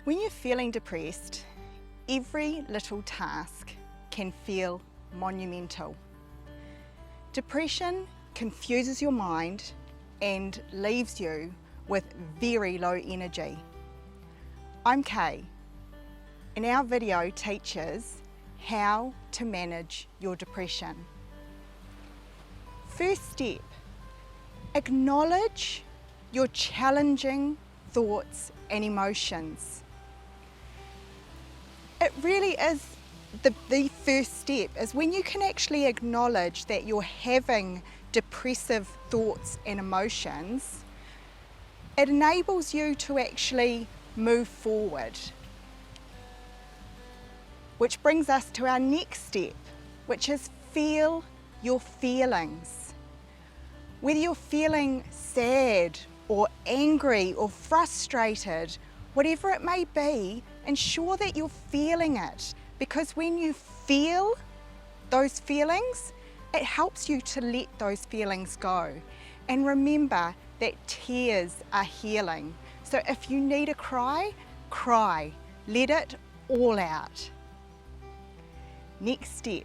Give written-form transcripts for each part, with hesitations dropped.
When you're feeling depressed, every little task can feel monumental. Depression confuses your mind and leaves you with very low energy. I'm Kay, and our video teaches how to manage your depression. First step, acknowledge your challenging thoughts and emotions. It really is the first step, is when you can actually acknowledge that you're having depressive thoughts and emotions, it enables you to actually move forward. Which brings us to our next step, which is feel your feelings. Whether you're feeling sad or angry or frustrated, whatever it may be, ensure that you're feeling it, because when you feel those feelings, it helps you to let those feelings go. And remember that tears are healing. So if you need a cry, cry. Let it all out. Next step,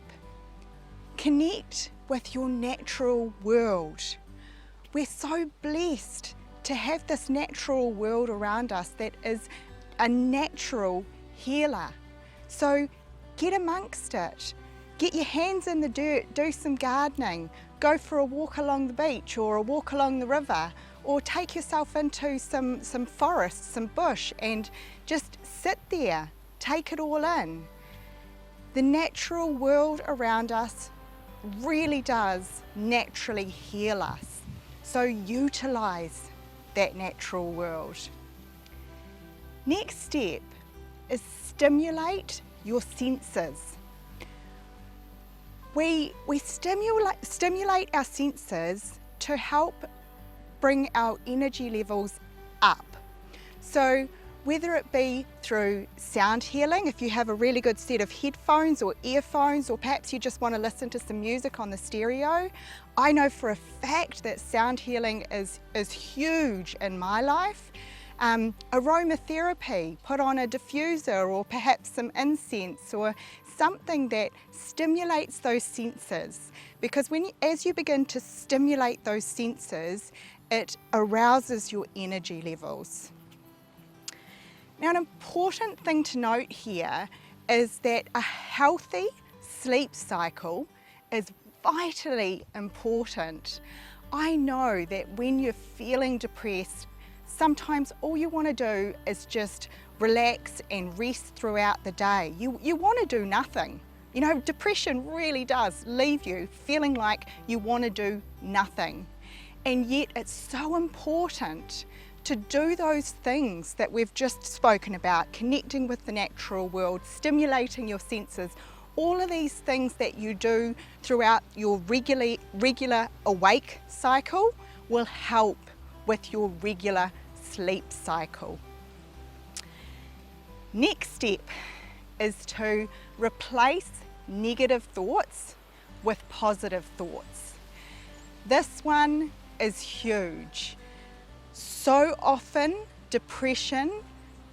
connect with your natural world. We're so blessed to have this natural world around us that is a natural healer. So get amongst it. Get your hands in the dirt, do some gardening, go for a walk along the beach or a walk along the river, or take yourself into some forest, some bush, and just sit there, take it all in. The natural world around us really does naturally heal us. So utilize that natural world. Next step is stimulate your senses. We stimulate our senses to help bring our energy levels up. So whether it be through sound healing, if you have a really good set of headphones or earphones, or perhaps you just want to listen to some music on the stereo. I know for a fact that sound healing is huge in my life. Aromatherapy, put on a diffuser or perhaps some incense or something that stimulates those senses, because as you begin to stimulate those senses, it arouses your energy levels. Now, an important thing to note here is that a healthy sleep cycle is vitally important. I know that when you're feeling depressed, sometimes all you want to do is just relax and rest throughout the day. You want to do nothing. You know, depression really does leave you feeling like you want to do nothing. And yet it's so important to do those things that we've just spoken about, connecting with the natural world, stimulating your senses. All of these things that you do throughout your regular awake cycle will help with your regular sleep cycle. Next step is to replace negative thoughts with positive thoughts. This one is huge. So often depression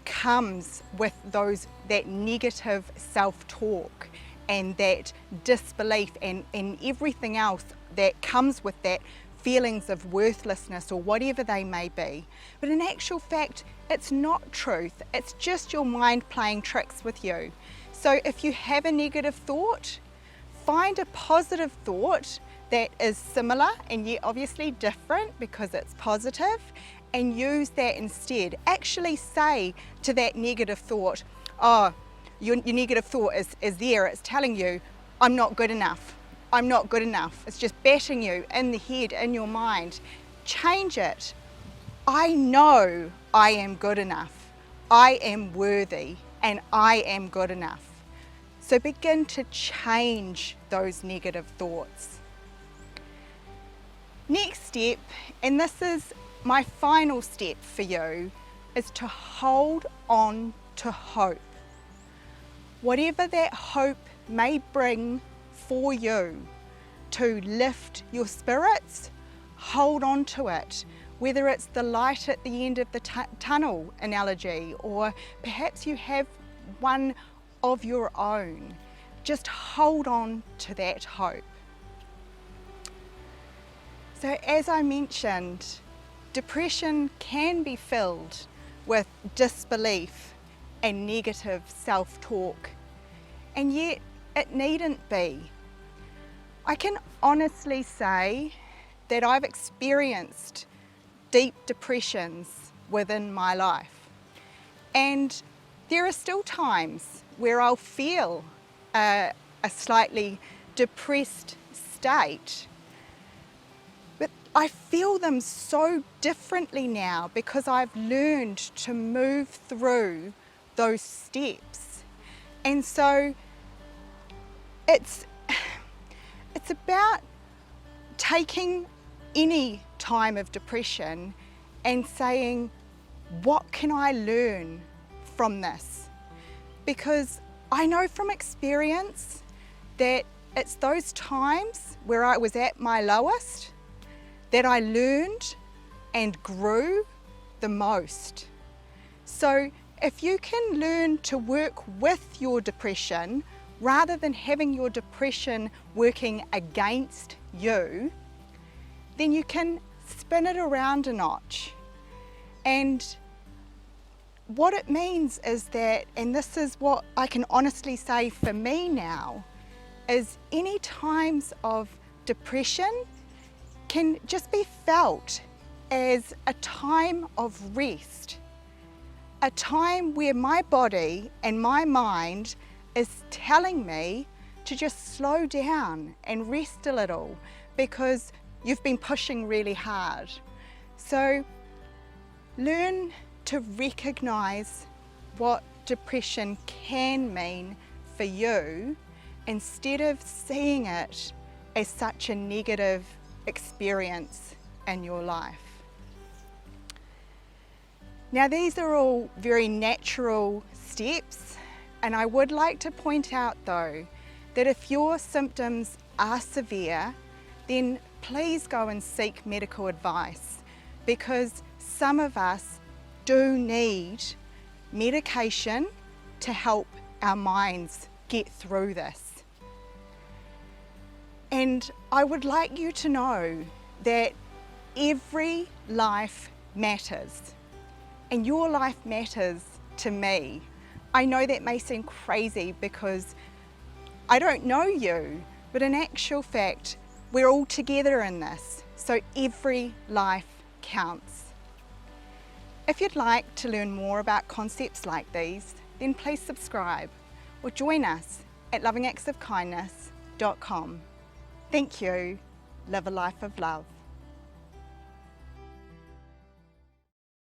comes with that negative self-talk and that disbelief and everything else that comes with that, feelings of worthlessness or whatever they may be. But in actual fact, it's not truth. It's just your mind playing tricks with you. So if you have a negative thought, find a positive thought that is similar and yet obviously different because it's positive, and use that instead. Actually say to that negative thought, oh, your negative thought is there. It's telling you, I'm not good enough. I'm not good enough. It's just batting you in the head, in your mind. Change it. I know I am good enough. I am worthy and I am good enough. So begin to change those negative thoughts. Next step, and this is my final step for you, is to hold on to hope. Whatever that hope may bring for you to lift your spirits, hold on to it. whether it's the light at the end of the tunnel analogy, or perhaps you have one of your own. Just hold on to that hope. So as I mentioned, depression can be filled with disbelief and negative self-talk, and yet it needn't be. I can honestly say that I've experienced deep depressions within my life, and there are still times where I'll feel a slightly depressed state, but I feel them so differently now because I've learned to move through those steps. And so it's about taking any time of depression and saying, what can I learn from this? Because I know from experience that it's those times where I was at my lowest that I learned and grew the most. So if you can learn to work with your depression rather than having your depression working against you, then you can spin it around a notch. And what it means is that, and this is what I can honestly say for me now, is any times of depression can just be felt as a time of rest, a time where my body and my mind is telling me to just slow down and rest a little because you've been pushing really hard. So learn to recognize what depression can mean for you instead of seeing it as such a negative experience in your life. Now, these are all very natural steps, and I would like to point out though that if your symptoms are severe, then please go and seek medical advice, because some of us do need medication to help our minds get through this. And I would like you to know that every life matters, and your life matters to me. I know that may seem crazy because I don't know you, but in actual fact, we're all together in this, so every life counts. If you'd like to learn more about concepts like these, then please subscribe or join us at lovingactsofkindness.com. Thank you. Live a life of love.